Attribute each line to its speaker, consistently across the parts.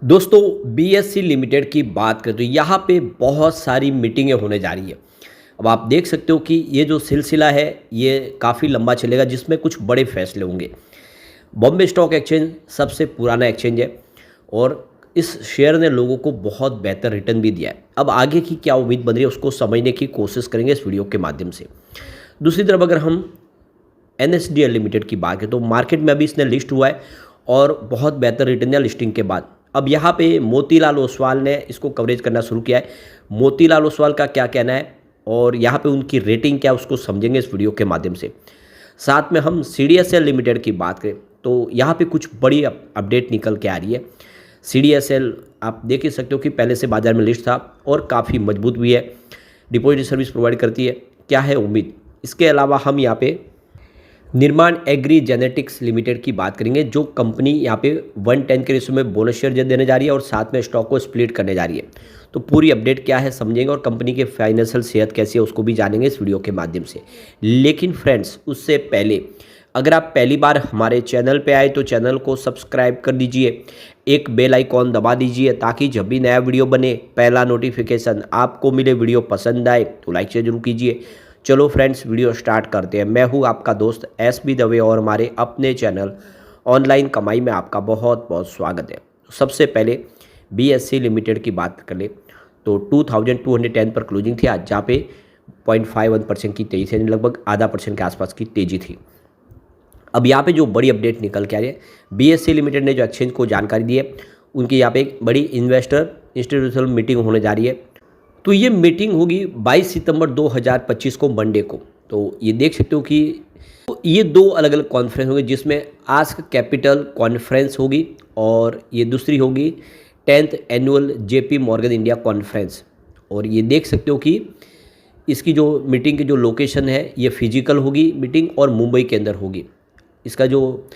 Speaker 1: दोस्तों BSc limited की बात करें तो यहाँ पे बहुत सारी मीटिंगें होने जा रही है। अब आप देख सकते हो कि ये जो सिलसिला है ये काफ़ी लंबा चलेगा जिसमें कुछ बड़े फैसले होंगे। बॉम्बे स्टॉक एक्सचेंज सबसे पुराना एक्सचेंज है और इस शेयर ने लोगों को बहुत बेहतर रिटर्न भी दिया है। अब आगे की क्या उम्मीद बन रही है उसको समझने की कोशिश करेंगे इस वीडियो के माध्यम से। दूसरी तरफ अगर हम एनएसडीएल लिमिटेड की बात करें तो मार्केट में अभी इसने लिस्ट हुआ है और बहुत बेहतर रिटर्न दिया लिस्टिंग के बाद। अब यहाँ पे मोतीलाल ओसवाल ने इसको कवरेज करना शुरू किया है। मोतीलाल ओसवाल का क्या कहना है और यहाँ पे उनकी रेटिंग क्या है उसको समझेंगे इस वीडियो के माध्यम से। साथ में हम सीडीएसएल लिमिटेड की बात करें तो यहाँ पे कुछ बड़ी अपडेट निकल के आ रही है। सीडीएसएल आप देख ही सकते हो कि पहले से बाजार में लिस्ट था और काफ़ी मजबूत भी है, डिपॉजिट सर्विस प्रोवाइड करती है। क्या है उम्मीद? इसके अलावा हम यहाँ पे निर्माण एग्री जेनेटिक्स लिमिटेड की बात करेंगे जो कंपनी यहाँ पे 110 के रेशो में बोनस शेयर देने जा रही है और साथ में स्टॉक को स्प्लिट करने जा रही है। तो पूरी अपडेट क्या है समझेंगे और कंपनी के फाइनेंशियल सेहत कैसी है उसको भी जानेंगे इस वीडियो के माध्यम से। लेकिन फ्रेंड्स उससे पहले अगर आप पहली बार हमारे चैनल पे आए तो चैनल को सब्सक्राइब कर दीजिए, एक बेल आइकॉन दबा दीजिए ताकि जब भी नया वीडियो बने पहला नोटिफिकेशन आपको मिले। वीडियो पसंद आए तो लाइक से जरूर कीजिए। चलो फ्रेंड्स वीडियो स्टार्ट करते हैं। मैं हूं आपका दोस्त एसबी दवे और हमारे अपने चैनल ऑनलाइन कमाई में आपका बहुत बहुत स्वागत है। सबसे पहले बीएससी लिमिटेड की बात कर ले तो 2210 पर क्लोजिंग थी आज, जहाँ पे 0.51% की तेजी से लगभग आधा % के आसपास की तेजी थी। अब यहाँ पे जो बड़ी अपडेट निकल के आ रही है, बीएससी लिमिटेड ने जो एक्सचेंज को जानकारी दी है उनकी यहाँ पे एक बड़ी इन्वेस्टर इंस्टीट्यूशनल मीटिंग होने जा रही है। तो ये मीटिंग होगी 22 सितंबर 2025 को मंडे को। तो ये देख सकते हो कि ये दो अलग अलग कॉन्फ्रेंस होंगे जिसमें आस्क कैपिटल कॉन्फ्रेंस होगी और ये दूसरी होगी 10th annual JP Morgan India conference. और ये देख सकते हो कि इसकी जो मीटिंग की जो लोकेशन है ये फिजिकल होगी मीटिंग और मुंबई के अंदर होगी। इसका जो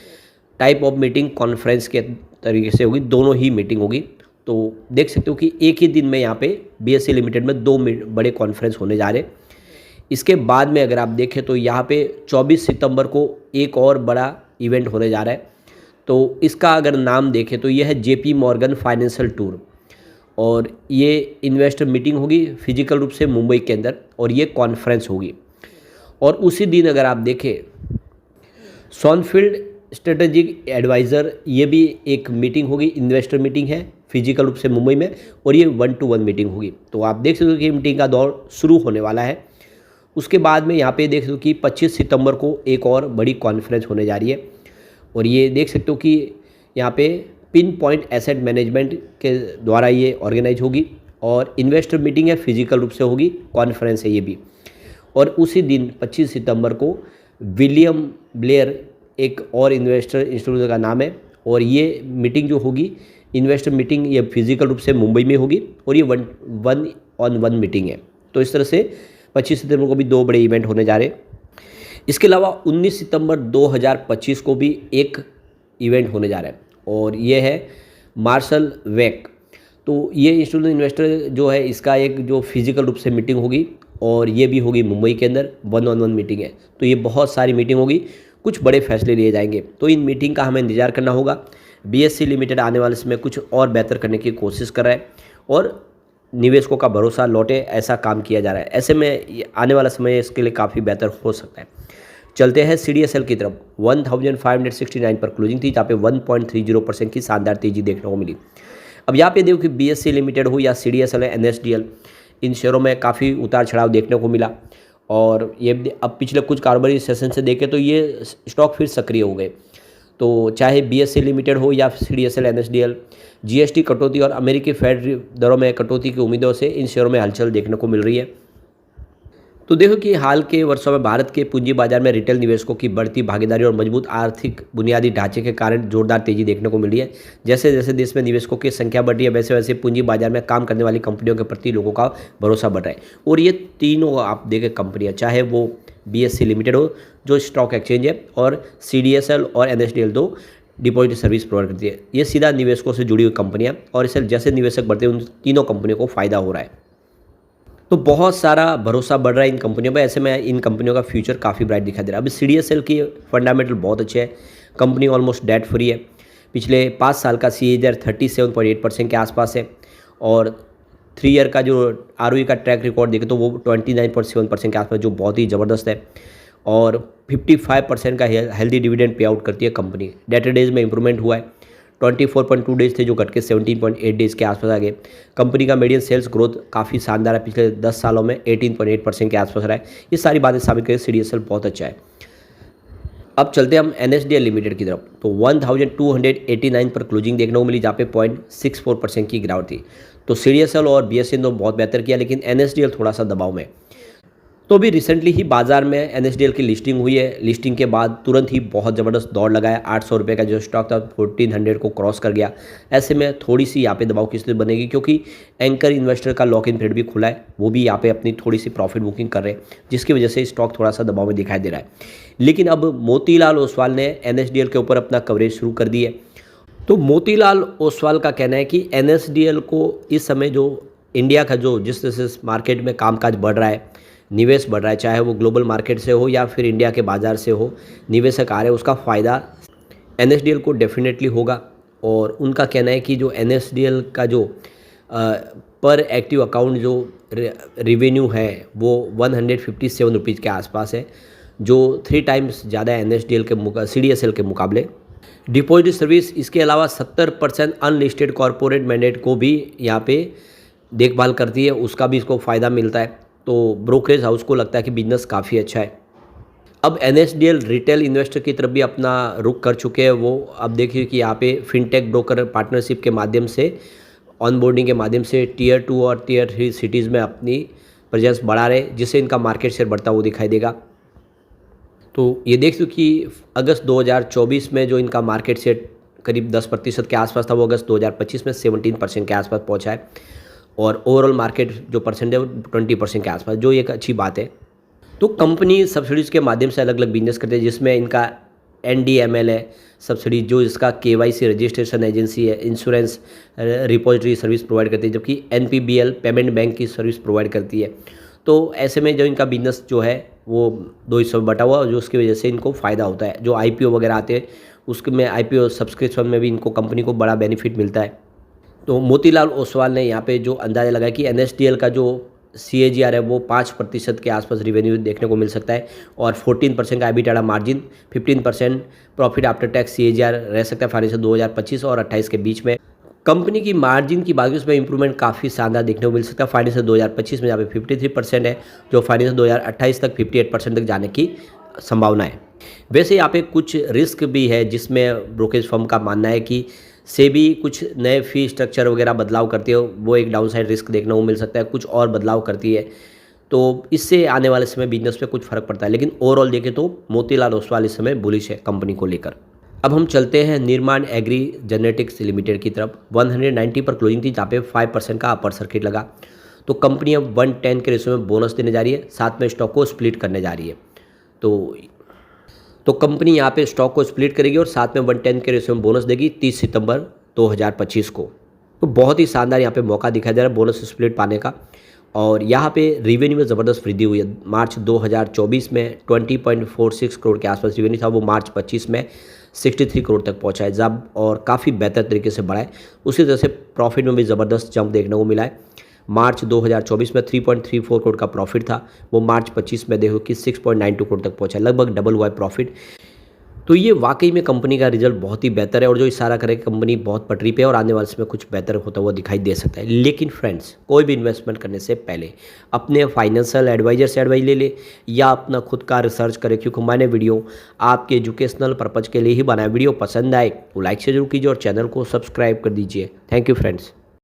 Speaker 1: टाइप ऑफ मीटिंग कॉन्फ्रेंस के तरीके से होगी, दोनों ही मीटिंग होगी। तो देख सकते हो कि एक ही दिन में यहाँ पे बीएससी लिमिटेड में दो बड़े कॉन्फ्रेंस होने जा रहे हैं। इसके बाद में अगर आप देखें तो यहाँ पे 24 सितंबर को एक और बड़ा इवेंट होने जा रहा है। तो इसका अगर नाम देखें तो यह है जेपी मॉर्गन फाइनेंशियल टूर और ये इन्वेस्टर मीटिंग होगी फिजिकल रूप से मुंबई के अंदर और ये कॉन्फ्रेंस होगी। और उसी दिन अगर आप देखें सॉनफील्ड स्ट्रेटेजिक एडवाइज़र, ये भी एक मीटिंग होगी, इन्वेस्टर मीटिंग है फिजिकल रूप से मुंबई में और ये 1-to-1 मीटिंग होगी। तो आप देख सकते हो कि मीटिंग का दौर शुरू होने वाला है। उसके बाद में यहाँ पे देख सकते हो कि 25 सितंबर को एक और बड़ी कॉन्फ्रेंस होने जा रही है और ये देख सकते हो कि यहाँ पे पिन पॉइंट एसेट मैनेजमेंट के द्वारा ये ऑर्गेनाइज होगी और इन्वेस्टर मीटिंग है फिजिकल रूप से होगी, कॉन्फ्रेंस है ये भी। और उसी दिन 25 सितंबर को विलियम ब्लेयर एक और इन्वेस्टर इंस्टीट्यूट का नाम है और ये मीटिंग जो होगी इन्वेस्टर मीटिंग ये फिजिकल रूप से मुंबई में होगी और ये 1-on-1 मीटिंग है। तो इस तरह से 25 सितंबर को भी दो बड़े इवेंट होने जा रहे हैं। इसके अलावा 19 सितंबर 2025 को भी एक इवेंट होने जा रहा है और ये है मार्शल वेक। तो ये इंस्टीट्यूशनल इन्वेस्टर जो है इसका एक जो फिजिकल रूप से मीटिंग होगी और ये भी होगी मुंबई के अंदर, 1-on-1 मीटिंग है। तो ये बहुत सारी मीटिंग होगी, कुछ बड़े फैसले लिए जाएंगे। तो इन मीटिंग का हमें इंतजार करना होगा। बीएससी लिमिटेड आने वाले समय कुछ और बेहतर करने की कोशिश कर रहा है और निवेशकों का भरोसा लौटे ऐसा काम किया जा रहा है। ऐसे में आने वाला समय इसके लिए काफ़ी बेहतर हो सकता है। चलते हैं सीडीएसएल की तरफ। 1569 पर क्लोजिंग थी जहाँ पे 1.30% की शानदार तेजी देखने को मिली। अब यहाँ पे देखो कि बीएससी लिमिटेड हो या सीडीएसएल है, एनएसडीएल, इन शेयरों में काफ़ी उतार चढ़ाव देखने को मिला और ये अब पिछले कुछ कारोबारी सेशन से देखें तो ये स्टॉक फिर सक्रिय हो गए। तो चाहे बीएससी लिमिटेड हो या सीडीएसएल, एनएसडीएल, जीएसटी कटौती और अमेरिकी फेड दरों में कटौती की उम्मीदों से इन शेयरों में हलचल देखने को मिल रही है। तो देखो कि हाल के वर्षों में भारत के पूंजी बाजार में रिटेल निवेशकों की बढ़ती भागीदारी और मजबूत आर्थिक बुनियादी ढांचे के कारण जोरदार तेजी देखने को मिल रही है। जैसे जैसे देश में निवेशकों की संख्या बढ़ रही है वैसे वैसे पूंजी बाजार में काम करने वाली कंपनियों के प्रति लोगों का भरोसा बढ़ रहा है। और ये तीनों आप देखें कंपनियाँ, चाहे वो बीएससी लिमिटेड हो जो स्टॉक एक्सचेंज है और सीडीएसएल और एनएसडीएल दो डिपॉजिट सर्विस प्रोवाइड करती है, ये सीधा निवेशकों से जुड़ी हुई कंपनियाँ और इससे जैसे निवेशक बढ़ते हैं उन तीनों कंपनियों को फ़ायदा हो रहा है। तो बहुत सारा भरोसा बढ़ रहा है इन कंपनियों पर। ऐसे में इन कंपनियों का फ्यूचर काफ़ी ब्राइट दिखाई दे रहा है। अभी सीडीएसएल की फंडामेंटल बहुत अच्छे हैं, कंपनी ऑलमोस्ट डेट फ्री है, पिछले 5 साल का CAGR 37.8% के आसपास है और 3 ईयर का जो ROE का ट्रैक रिकॉर्ड देखें तो वो 29.7% के आसपास, जो बहुत ही ज़बरदस्त है। और 55% का हेल्दी डिविडेंड पे आउट करती है कंपनी। डेटर डेज में इंप्रूवमेंट हुआ है, 24.2 डेज थे जो घट के 17.8 डेज के आसपास आ गए। कंपनी का मीडियन सेल्स ग्रोथ काफ़ी शानदार है, पिछले 10 सालों में 18.8% के आसपास रहा है। ये सारी बातें साबित करें CDSL बहुत अच्छा है। अब चलते हैं हम NSDL लिमिटेड की तरफ। तो 1289 पर क्लोजिंग देखने को मिली, जहाँ पे 0.64% की गिरावट थी। तो CDSL और BSE ने बहुत बेहतर किया, लेकिन NSDL थोड़ा सा दबाव में। तो अभी रिसेंटली ही बाजार में NSDL की लिस्टिंग हुई है। लिस्टिंग के बाद तुरंत ही बहुत ज़बरदस्त दौड़ लगाया, 800 रुपये का जो स्टॉक था 1400 को क्रॉस कर गया। ऐसे में थोड़ी सी यहाँ पे दबाव की स्थिति बनेगी, क्योंकि एंकर इन्वेस्टर का लॉक इन पीरियड भी खुला है, वो भी यहाँ पे अपनी थोड़ी सी प्रॉफिट बुकिंग कर रहे हैं, जिसकी वजह से स्टॉक थोड़ा सा दबाव में दिखाई दे रहा है। लेकिन अब मोतीलाल ओसवाल ने NSDL के ऊपर अपना कवरेज शुरू कर दी है। तो मोतीलाल ओसवाल का कहना है कि NSDL को इस समय जो इंडिया का जो जिस तरह से मार्केट में कामकाज बढ़ रहा है, निवेश बढ़ रहा है, चाहे वो ग्लोबल मार्केट से हो या फिर इंडिया के बाज़ार से हो, निवेशक आ रहे हैं, उसका फ़ायदा NSDL को डेफिनेटली होगा। और उनका कहना है कि जो NSDL का जो पर एक्टिव अकाउंट जो रेवेन्यू है वो 157 रुपीज़ के आसपास है, जो 3 टाइम्स ज़्यादा है NSDL के CDSL के मुकाबले। डिपॉजिट सर्विस इसके अलावा 70% अनलिस्टेड कॉरपोरेट मैंडेट को भी यहाँ पे देखभाल करती है, उसका भी इसको फ़ायदा मिलता है। तो ब्रोकरेज हाउस को लगता है कि बिजनेस काफ़ी अच्छा है। अब NSDL रिटेल इन्वेस्टर की तरफ भी अपना रुख कर चुके हैं। वो अब देखिए कि यहाँ पे फिनटेक ब्रोकर पार्टनरशिप के माध्यम से, ऑनबोर्डिंग के माध्यम से Tier 2 और Tier 3 सिटीज़ में अपनी प्रेजेंस बढ़ा रहे, जिससे इनका मार्केट शेयर बढ़ता हुआ दिखाई देगा। तो ये देख सकते कि अगस्त 2024 में जो इनका मार्केट शेयर करीब 10% के आसपास था, वो अगस्त 2025 में 17% के आसपास पहुँचा है। और ओवरऑल मार्केट जो परसेंट है वो 20% के आसपास, जो एक अच्छी बात है। तो कंपनी सब्सिडीज़ के माध्यम से अलग अलग बिजनेस करते हैं, जिसमें इनका NDML है सब्सिडी, जो इसका KYC रजिस्ट्रेशन एजेंसी है, इंश्योरेंस रिपोजिटरी सर्विस प्रोवाइड करती है, जबकि NPBL पेमेंट बैंक की सर्विस प्रोवाइड करती है। तो ऐसे में जो इनका बिजनेस जो है वो 2 हिस्सों में बटा हुआ, जो उसकी वजह से इनको फ़ायदा होता है। जो IPO वगैरह आते हैं उसमें IPO सब्सक्रिप्शन में भी इनको कंपनी को बड़ा बेनिफिट मिलता है। तो मोतीलाल ओसवाल ने यहाँ पे जो अंदाज़ा लगाया कि NSDL का जो CAGR है वो 5% के आसपास रिवेन्यू देखने को मिल सकता है, और 14% का EBITDA margin, 15% profit after tax CAGR रह सकता है फाइनेंशियल 2025 और 28 के बीच में। कंपनी की मार्जिन की बात करें, उसमें इंप्रूवमेंट काफ़ी शानदार देखने को मिल सकता है। फाइनेंशियल 2025 में यहाँ पे 53% है, जो फाइनेंशियल 2028 तक 58% तक जाने की संभावना है। वैसे यहाँ पे कुछ रिस्क भी है, जिसमें ब्रोकरेज फर्म का मानना है कि सेबी कुछ नए फी स्ट्रक्चर वगैरह बदलाव करती है, वो एक डाउनसाइड रिस्क देखने को मिल सकता है। कुछ और बदलाव करती है, तो इससे आने वाले समय बिजनेस पे कुछ फ़र्क पड़ता है। लेकिन ओवरऑल देखें तो मोतीलाल ओसवाल इस समय बुलिश है कंपनी को लेकर। अब हम चलते हैं निर्माण एग्री जेनेटिक्स लिमिटेड की तरफ। 190 पर क्लोजिंग थी, जहाँ पे 5% का अपर सर्किट लगा। तो कंपनी अब 110 के रेशो में बोनस देने जा रही है, साथ में स्टॉक को स्प्लिट करने जा रही है। तो कंपनी यहाँ पे स्टॉक को स्प्लिट करेगी और साथ में 110 के रेशो में बोनस देगी 30 सितंबर 2025 को। तो बहुत ही शानदार यहाँ पे मौका दिखाई दे रहा है बोनस स्प्लिट पाने का। और यहाँ पे रिवेन्यू में ज़बरदस्त वृद्धि हुई है। मार्च 2024 में 20.46 करोड़ के आसपास रिवेन्यू था, वो मार्च 25 में 63 करोड़ तक पहुँचा है, जब और काफ़ी बेहतर तरीके से बढ़ा है। उसी तरह से प्रॉफिट में भी ज़बरदस्त जंप देखने को मिला है। मार्च 2024 में 3.34 करोड़ का प्रॉफिट था, वो मार्च 25 में देखो कि 6.92 करोड़ तक पहुंचा, लगभग डबल हुआ है प्रॉफिट। तो ये वाकई में कंपनी का रिजल्ट बहुत ही बेहतर है, और जो इशारा करे कि कंपनी बहुत पटरी पे और आने वाले समय कुछ बेहतर होता हुआ दिखाई दे सकता है। लेकिन फ्रेंड्स, कोई भी इन्वेस्टमेंट करने से पहले अपने फाइनेंशियल एडवाइजर से एडवाइस ले ले, या अपना खुद का रिसर्च करे, क्योंकि मैंने वीडियो आपके एजुकेशनल पर्पज़ के लिए ही बनाया। वीडियो पसंद आए तो लाइक से जरूर कीजिए और चैनल को सब्सक्राइब कर दीजिए। Thank you friends.